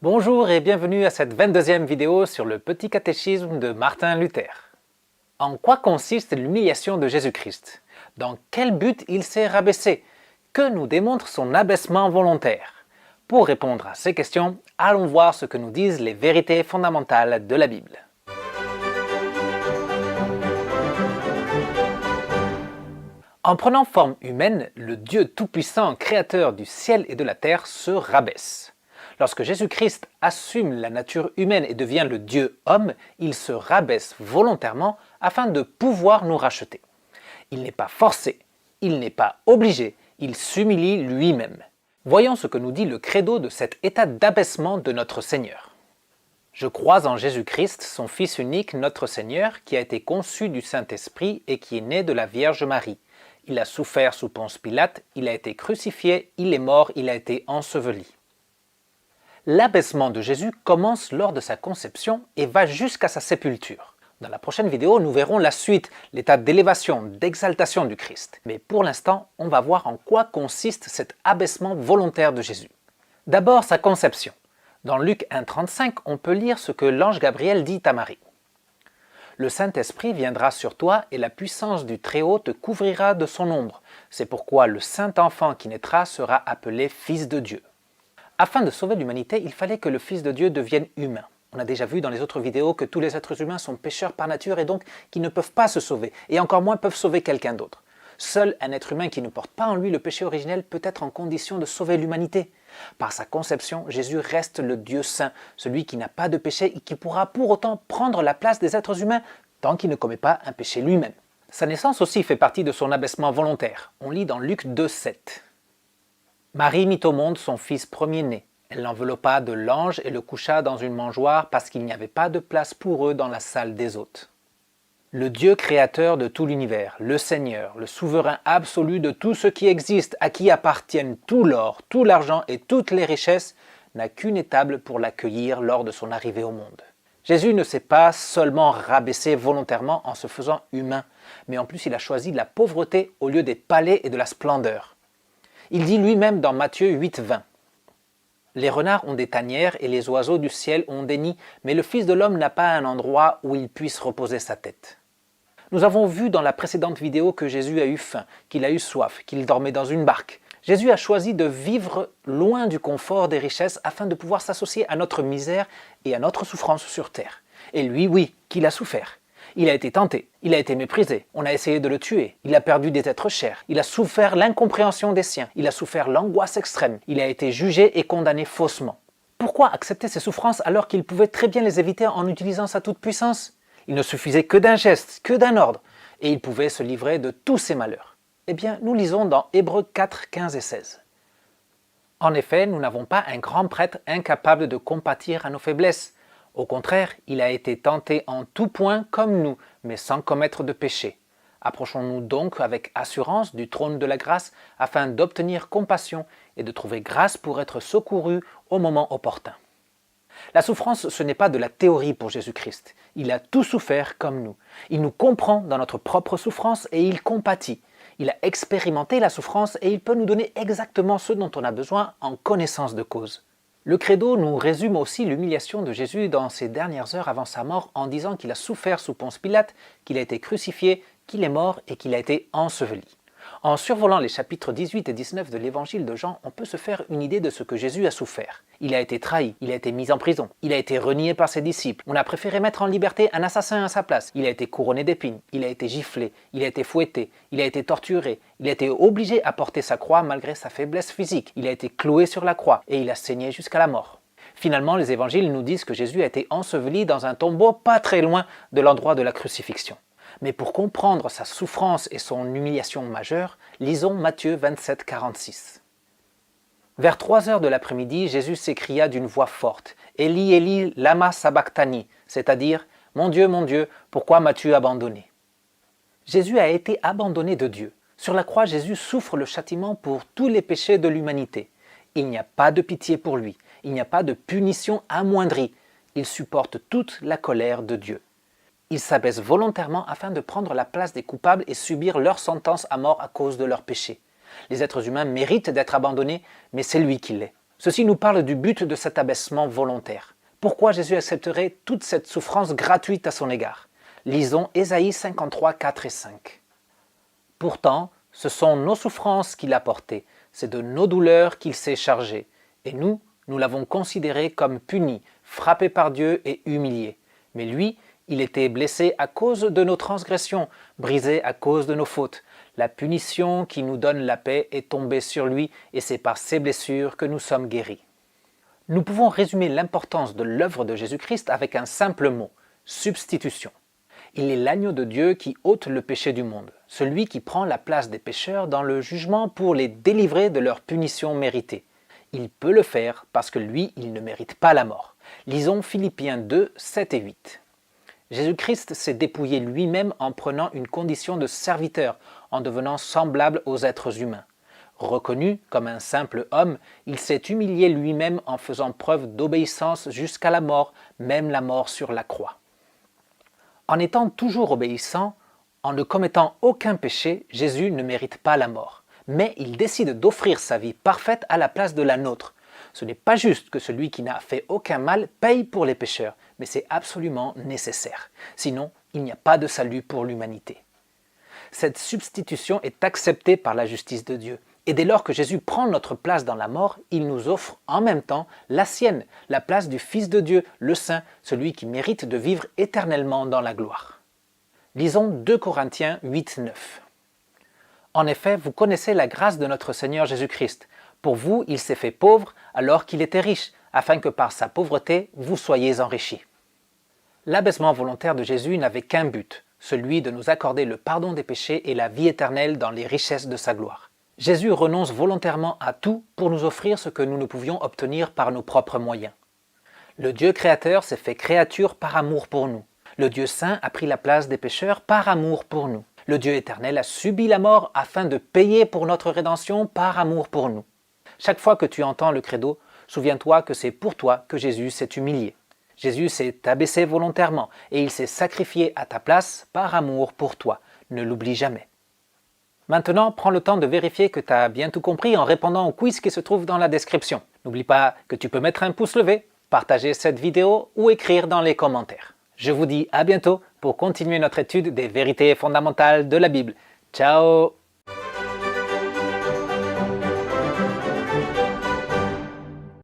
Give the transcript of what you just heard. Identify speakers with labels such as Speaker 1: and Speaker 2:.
Speaker 1: Bonjour et bienvenue à cette 22e vidéo sur le petit catéchisme de Martin Luther. En quoi consiste l'humiliation de Jésus-Christ? Dans quel but il s'est rabaissé? Que nous démontre son abaissement volontaire? Pour répondre à ces questions, allons voir ce que nous disent les vérités fondamentales de la Bible. En prenant forme humaine, le Dieu Tout-Puissant, créateur du ciel et de la terre, se rabaisse. Lorsque Jésus-Christ assume la nature humaine et devient le Dieu homme, il se rabaisse volontairement afin de pouvoir nous racheter. Il n'est pas forcé, il n'est pas obligé, il s'humilie lui-même. Voyons ce que nous dit le credo de cet état d'abaissement de notre Seigneur. Je crois en Jésus-Christ, son Fils unique, notre Seigneur, qui a été conçu du Saint-Esprit et qui est né de la Vierge Marie. Il a souffert sous Ponce Pilate, il a été crucifié, il est mort, il a été enseveli. L'abaissement de Jésus commence lors de sa conception et va jusqu'à sa sépulture. Dans la prochaine vidéo, nous verrons la suite, l'état d'élévation, d'exaltation du Christ. Mais pour l'instant, on va voir en quoi consiste cet abaissement volontaire de Jésus. D'abord, sa conception. Dans Luc 1,35, on peut lire ce que l'ange Gabriel dit à Marie. « Le Saint-Esprit viendra sur toi et la puissance du Très-Haut te couvrira de son ombre. C'est pourquoi le Saint-Enfant qui naîtra sera appelé Fils de Dieu. » Afin de sauver l'humanité, il fallait que le Fils de Dieu devienne humain. On a déjà vu dans les autres vidéos que tous les êtres humains sont pécheurs par nature et donc qu'ils ne peuvent pas se sauver, et encore moins peuvent sauver quelqu'un d'autre. Seul un être humain qui ne porte pas en lui le péché originel peut être en condition de sauver l'humanité. Par sa conception, Jésus reste le Dieu saint, celui qui n'a pas de péché et qui pourra pour autant prendre la place des êtres humains tant qu'il ne commet pas un péché lui-même. Sa naissance aussi fait partie de son abaissement volontaire. On lit dans Luc 2,7. Marie mit au monde son fils premier-né. Elle l'enveloppa de langes et le coucha dans une mangeoire parce qu'il n'y avait pas de place pour eux dans la salle des hôtes. Le Dieu créateur de tout l'univers, le Seigneur, le souverain absolu de tout ce qui existe, à qui appartiennent tout l'or, tout l'argent et toutes les richesses, n'a qu'une étable pour l'accueillir lors de son arrivée au monde. Jésus ne s'est pas seulement rabaissé volontairement en se faisant humain, mais en plus il a choisi la pauvreté au lieu des palais et de la splendeur. Il dit lui-même dans Matthieu 8,20 « Les renards ont des tanières et les oiseaux du ciel ont des nids, mais le Fils de l'homme n'a pas un endroit où il puisse reposer sa tête. » Nous avons vu dans la précédente vidéo que Jésus a eu faim, qu'il a eu soif, qu'il dormait dans une barque. Jésus a choisi de vivre loin du confort des richesses afin de pouvoir s'associer à notre misère et à notre souffrance sur terre. Et lui, oui, qu'il a souffert. Il a été tenté, il a été méprisé, on a essayé de le tuer, il a perdu des êtres chers, il a souffert l'incompréhension des siens, il a souffert l'angoisse extrême, il a été jugé et condamné faussement. Pourquoi accepter ces souffrances alors qu'il pouvait très bien les éviter en utilisant sa toute-puissance? Il ne suffisait que d'un geste, que d'un ordre, et il pouvait se livrer de tous ses malheurs. Eh bien, nous lisons dans Hébreux 4, 15 et 16. En effet, nous n'avons pas un grand prêtre incapable de compatir à nos faiblesses. Au contraire, il a été tenté en tout point comme nous, mais sans commettre de péché. Approchons-nous donc avec assurance du trône de la grâce afin d'obtenir compassion et de trouver grâce pour être secourus au moment opportun. La souffrance, ce n'est pas de la théorie pour Jésus-Christ. Il a tout souffert comme nous. Il nous comprend dans notre propre souffrance et il compatit. Il a expérimenté la souffrance et il peut nous donner exactement ce dont on a besoin en connaissance de cause. Le credo nous résume aussi l'humiliation de Jésus dans ses dernières heures avant sa mort en disant qu'il a souffert sous Ponce Pilate, qu'il a été crucifié, qu'il est mort et qu'il a été enseveli. En survolant les chapitres 18 et 19 de l'évangile de Jean, on peut se faire une idée de ce que Jésus a souffert. Il a été trahi, il a été mis en prison, il a été renié par ses disciples, on a préféré mettre en liberté un assassin à sa place, il a été couronné d'épines, il a été giflé, il a été fouetté, il a été torturé, il a été obligé à porter sa croix malgré sa faiblesse physique, il a été cloué sur la croix et il a saigné jusqu'à la mort. Finalement, les évangiles nous disent que Jésus a été enseveli dans un tombeau pas très loin de l'endroit de la crucifixion. Mais pour comprendre sa souffrance et son humiliation majeure, lisons Matthieu 27, 46. Vers 3 heures de l'après-midi, Jésus s'écria d'une voix forte « Eli, Eli, lama sabachthani », c'est-à-dire « Mon Dieu, pourquoi m'as-tu abandonné ?» Jésus a été abandonné de Dieu. Sur la croix, Jésus souffre le châtiment pour tous les péchés de l'humanité. Il n'y a pas de pitié pour lui, il n'y a pas de punition amoindrie. Il supporte toute la colère de Dieu. Il s'abaisse volontairement afin de prendre la place des coupables et subir leur sentence à mort à cause de leurs péchés. Les êtres humains méritent d'être abandonnés, mais c'est lui qui l'est. Ceci nous parle du but de cet abaissement volontaire. Pourquoi Jésus accepterait toute cette souffrance gratuite à son égard? Lisons Ésaïe 53, 4 et 5. Pourtant, ce sont nos souffrances qu'il a portées, c'est de nos douleurs qu'il s'est chargé. Et nous l'avons considéré comme puni, frappé par Dieu et humilié. Mais lui, il était blessé à cause de nos transgressions, brisé à cause de nos fautes. La punition qui nous donne la paix est tombée sur lui et c'est par ses blessures que nous sommes guéris. Nous pouvons résumer l'importance de l'œuvre de Jésus-Christ avec un simple mot, substitution. Il est l'agneau de Dieu qui ôte le péché du monde, celui qui prend la place des pécheurs dans le jugement pour les délivrer de leur punition méritée. Il peut le faire parce que lui, il ne mérite pas la mort. Lisons Philippiens 2, 7 et 8. Jésus-Christ s'est dépouillé lui-même en prenant une condition de serviteur, en devenant semblable aux êtres humains. Reconnu comme un simple homme, il s'est humilié lui-même en faisant preuve d'obéissance jusqu'à la mort, même la mort sur la croix. En étant toujours obéissant, en ne commettant aucun péché, Jésus ne mérite pas la mort. Mais il décide d'offrir sa vie parfaite à la place de la nôtre. Ce n'est pas juste que celui qui n'a fait aucun mal paye pour les pécheurs, mais c'est absolument nécessaire. Sinon, il n'y a pas de salut pour l'humanité. Cette substitution est acceptée par la justice de Dieu. Et dès lors que Jésus prend notre place dans la mort, il nous offre en même temps la sienne, la place du Fils de Dieu, le Saint, celui qui mérite de vivre éternellement dans la gloire. Lisons 2 Corinthiens 8, 9. En effet, vous connaissez la grâce de notre Seigneur Jésus-Christ. Pour vous, il s'est fait pauvre alors qu'il était riche, afin que par sa pauvreté, vous soyez enrichis. L'abaissement volontaire de Jésus n'avait qu'un but, celui de nous accorder le pardon des péchés et la vie éternelle dans les richesses de sa gloire. Jésus renonce volontairement à tout pour nous offrir ce que nous ne pouvions obtenir par nos propres moyens. Le Dieu créateur s'est fait créature par amour pour nous. Le Dieu saint a pris la place des pécheurs par amour pour nous. Le Dieu éternel a subi la mort afin de payer pour notre rédemption par amour pour nous. Chaque fois que tu entends le credo, souviens-toi que c'est pour toi que Jésus s'est humilié. Jésus s'est abaissé volontairement et il s'est sacrifié à ta place par amour pour toi. Ne l'oublie jamais. Maintenant, prends le temps de vérifier que tu as bien tout compris en répondant au quiz qui se trouve dans la description. N'oublie pas que tu peux mettre un pouce levé, partager cette vidéo ou écrire dans les commentaires. Je vous dis à bientôt pour continuer notre étude des vérités fondamentales de la Bible. Ciao!